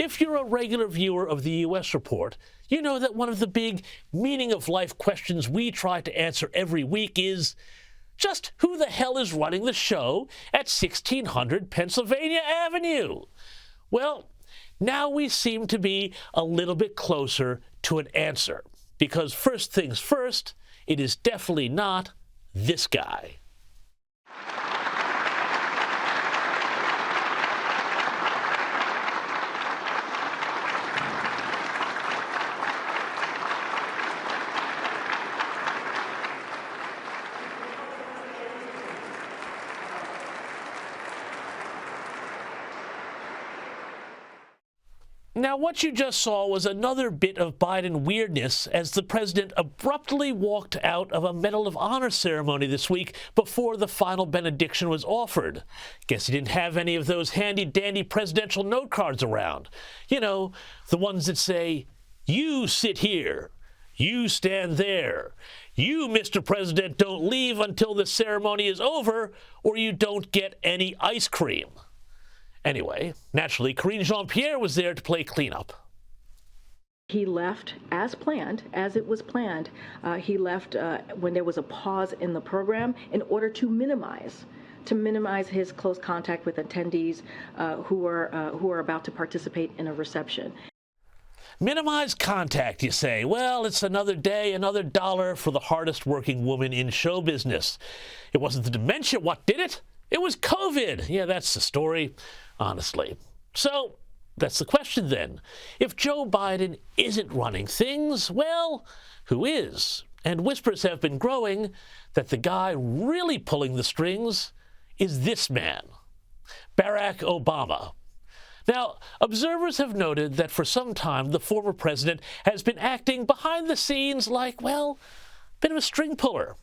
If you're a regular viewer of the U.S. Report, you know that one of the big meaning-of-life questions we try to answer every week is, just who the hell is running the show at 1600 Pennsylvania Avenue? Well, now we seem to be a little bit closer to an answer, because first things first, it is definitely not this guy. Now, what you just saw was another bit of Biden weirdness as the president abruptly walked out of a Medal of Honor ceremony this week before the final benediction was offered. Guess he didn't have any of those handy-dandy presidential note cards around. You know, the ones that say, "You sit here. You stand there. You, Mr. President, don't leave until the ceremony is over, or you don't get any ice cream." Anyway, naturally, Karine Jean-Pierre was there to play cleanup. He left as planned, as it was planned. He left when there was a pause in the program in order to minimize his close contact with attendees who are about to participate in a reception. Minimize contact, you say. Well, it's another day, another dollar for the hardest working woman in show business. It wasn't the dementia. What did it? It was COVID. Yeah, that's the story, honestly. So that's the question then. If Joe Biden isn't running things, well, who is? And whispers have been growing that the guy really pulling the strings is this man, Barack Obama. Now, observers have noted that for some time the former president has been acting behind the scenes like, well, a bit of a string puller.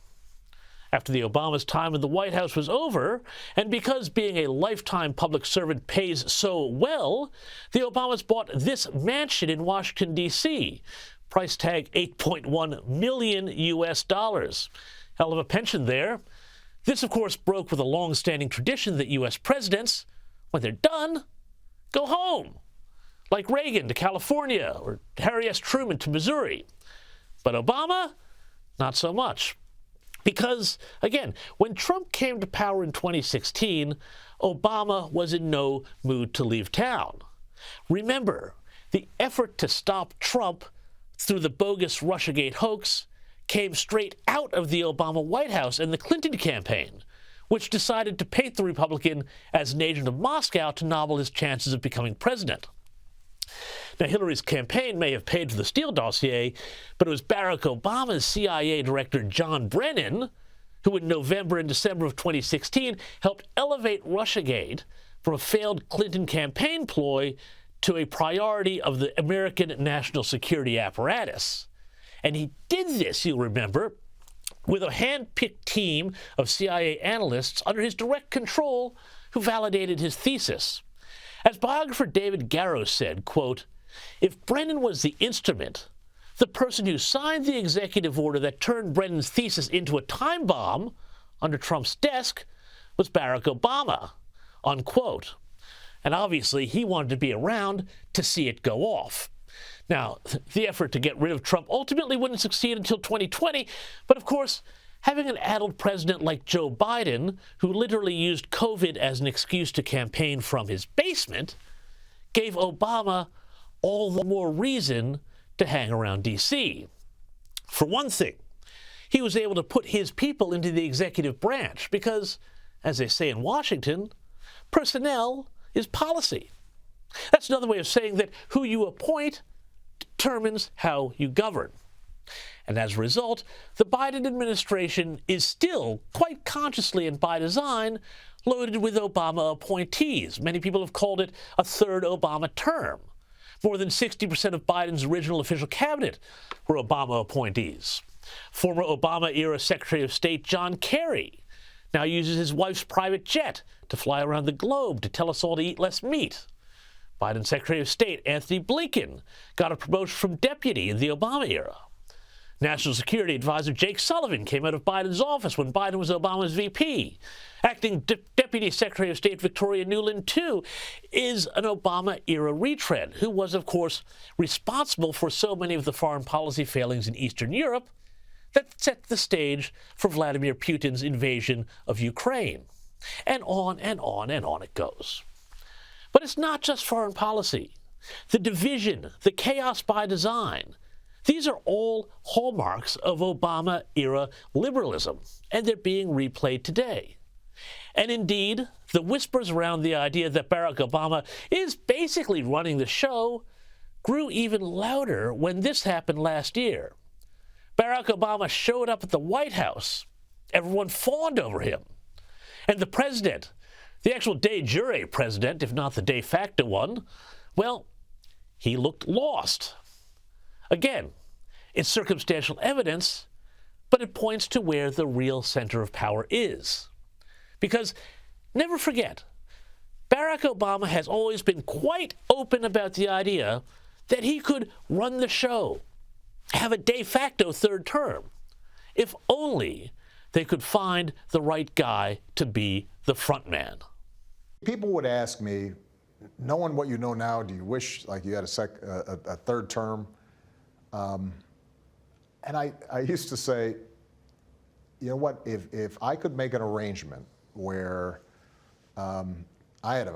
After the Obama's time in the White House was over, and because being a lifetime public servant pays so well, the Obamas bought this mansion in Washington, D.C., price tag $8.1 million US. Hell of a pension there. This, of course, broke with a long-standing tradition that U.S. presidents, when they're done, go home, like Reagan to California or Harry S. Truman to Missouri. But Obama, not so much. Because, again, when Trump came to power in 2016, Obama was in no mood to leave town. Remember, the effort to stop Trump through the bogus Russiagate hoax came straight out of the Obama White House and the Clinton campaign, which decided to paint the Republican as an agent of Moscow to nobble his chances of becoming president. Now, Hillary's campaign may have paid for the Steele dossier, but it was Barack Obama's CIA director, John Brennan, who in November and December of 2016 helped elevate Russiagate from a failed Clinton campaign ploy to a priority of the American national security apparatus. And he did this, you'll remember, with a hand-picked team of CIA analysts under his direct control who validated his thesis. As biographer David Garrow said, quote, "If Brennan was the instrument, the person who signed the executive order that turned Brennan's thesis into a time bomb under Trump's desk was Barack Obama," unquote. And obviously, he wanted to be around to see it go off. Now, the effort to get rid of Trump ultimately wouldn't succeed until 2020, but of course, having an addled president like Joe Biden, who literally used COVID as an excuse to campaign from his basement, gave Obama all the more reason to hang around D.C. For one thing, he was able to put his people into the executive branch because, as they say in Washington, personnel is policy. That's another way of saying that who you appoint determines how you govern. And as a result, the Biden administration is still, quite consciously and by design, loaded with Obama appointees. Many people have called it a third Obama term. More than 60% of Biden's original official cabinet were Obama appointees. Former Obama-era Secretary of State John Kerry now uses his wife's private jet to fly around the globe to tell us all to eat less meat. Biden's Secretary of State Anthony Blinken got a promotion from deputy in the Obama era. National Security Advisor Jake Sullivan came out of Biden's office when Biden was Obama's VP. Acting Deputy Secretary of State Victoria Nuland, too, is an Obama-era retread, who was, of course, responsible for so many of the foreign policy failings in Eastern Europe that set the stage for Vladimir Putin's invasion of Ukraine. And on and on and on it goes. But it's not just foreign policy. The division, the chaos by design, these are all hallmarks of Obama-era liberalism, and they're being replayed today. And indeed, the whispers around the idea that Barack Obama is basically running the show grew even louder when this happened last year. Barack Obama showed up at the White House. Everyone fawned over him. And the president, the actual de jure president, if not the de facto one, well, he looked lost. Again, it's circumstantial evidence, but it points to where the real center of power is. Because, never forget, Barack Obama has always been quite open about the idea that he could run the show, have a de facto third term, if only they could find the right guy to be the front man. People would ask me, knowing what you know now, do you wish like you had a third term? And I used to say, you know what, if I could make an arrangement where I had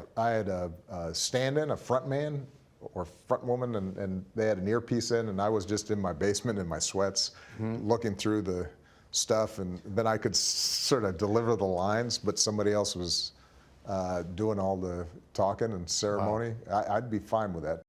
a stand-in, a front man or front woman, and they had an earpiece in, and I was just in my basement in my sweats, looking through the stuff, and then I could sort of deliver the lines, but somebody else was doing all the talking and ceremony. Wow. I'd be fine with that.